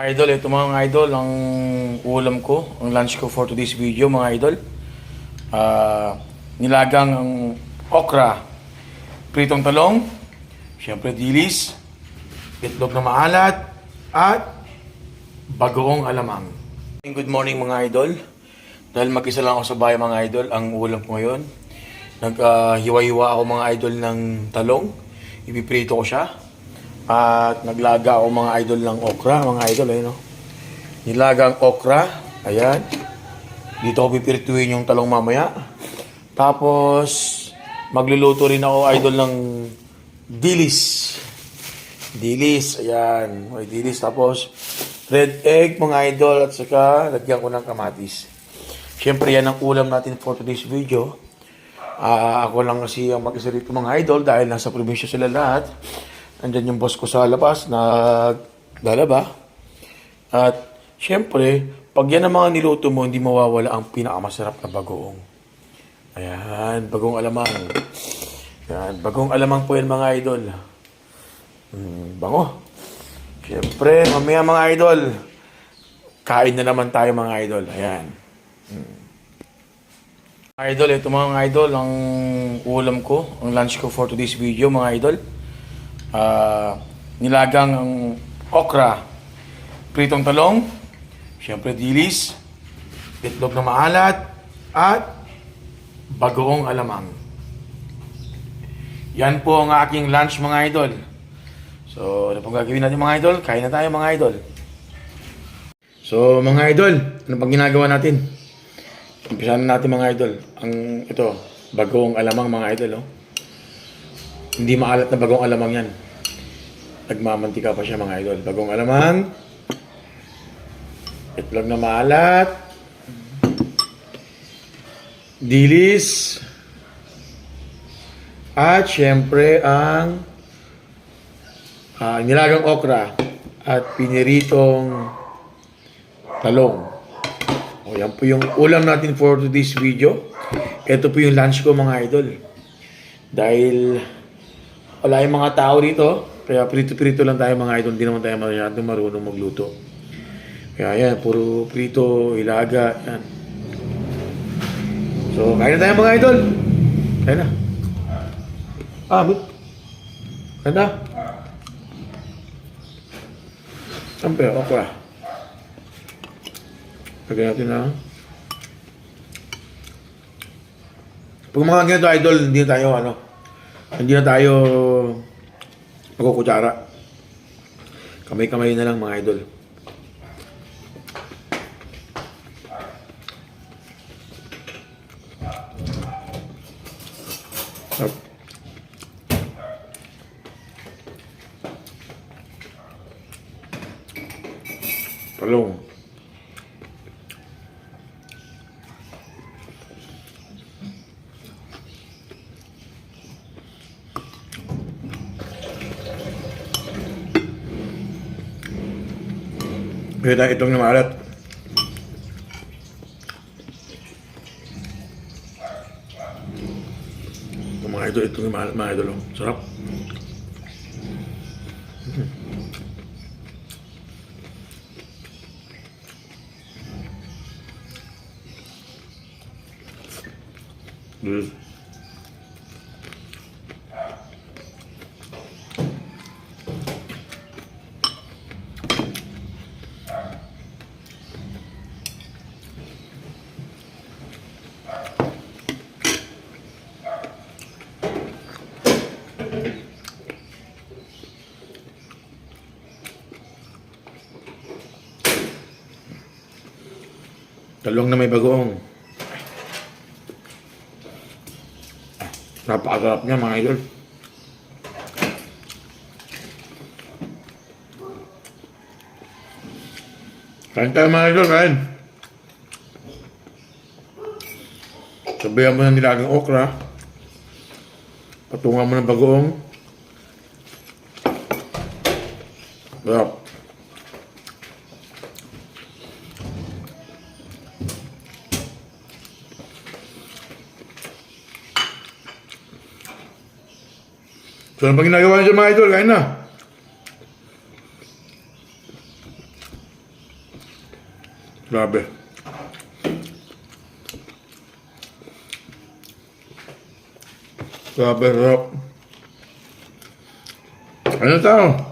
Idol, ito mga idol, ang ulam ko, ang lunch ko for today's video mga idol. Nilagang ang okra, pritong talong, syempre dilis, itlog na maalat, at bagoong alamang. Good morning mga idol. Dahil mag-isa lang ako sa bahay mga idol, ang ulam ko ngayon. Naghiwa-hiwa ako mga idol ng talong, ipiprito ko siya. At naglaga ako mga idol ng okra, mga idol, ayun o. Nilagang okra, ayan. Dito ko pipirituin yung talong mamaya. Tapos, magluluto rin ako idol ng dilis. Dilis, ayan. May dilis. Tapos, red egg mga idol at saka lagyan ko ng kamatis. Siyempre, yan ang ulam natin for today's video. Ako lang kasi ang mag-isa rito mga idol dahil nasa probinsya sila lahat. Andyan yung boss ko sa labas, naglalaba. At, syempre, pag yan ang mga niluto mo, hindi mawawala ang pinakamasarap na bagoong. Ayan, bagong alamang. Ayan, bagong alamang po yan mga idol. Bango. Syempre, mamaya mga idol, kain na naman tayo mga idol. Ayan. Idol, ito mga idol, ang ulam ko, ang lunch ko for today's video mga idol. Nilagang ang okra, pritong talong, syempre dilis, itlog na maalat, at bagoong alamang. Yan po ang aking lunch mga idol. So, ano pong gagawin natin mga idol? Kain na tayo mga idol. So, mga idol, ano pang ginagawa natin? Umpisahan natin mga idol. Ito, bagoong alamang mga idol. Oh. Hindi maalat na bagong alamang yan. Nagmamantika pa siya mga idol. Bagong alamang. Itlog na maalat. Dilis. At syempre ang nilagang okra. At piniritong talong. O yan po yung ulam natin for today's video. Ito po yung lunch ko mga idol. Dahil wala yung mga tao dito, kaya prito-prito lang tayo mga idol. Hindi naman tayo masyadong marunong magluto. Kaya yan, puro prito, ilaga, yan. So, kain na tayo mga idol. Kain na. Kain na. Sampai, okra. Lagyan natin na. Pag mga ganito idol, hindi na tayo magkukutsara. Kamay-kamay na lang mga idol. Talong. Kaya itong namalat. Itong namalat mga idol. Sarap. Talong na may bagoong. Napakasarap niya mga idol. Kain tayo mga idol, kain. Sabayan mo ng nilagang okra. Patungan mo ng bagoong. Sarap. So, ano pa ginagawa niyo mga idol? Kain na. Grabe. Grabe, sarap. Ano tao?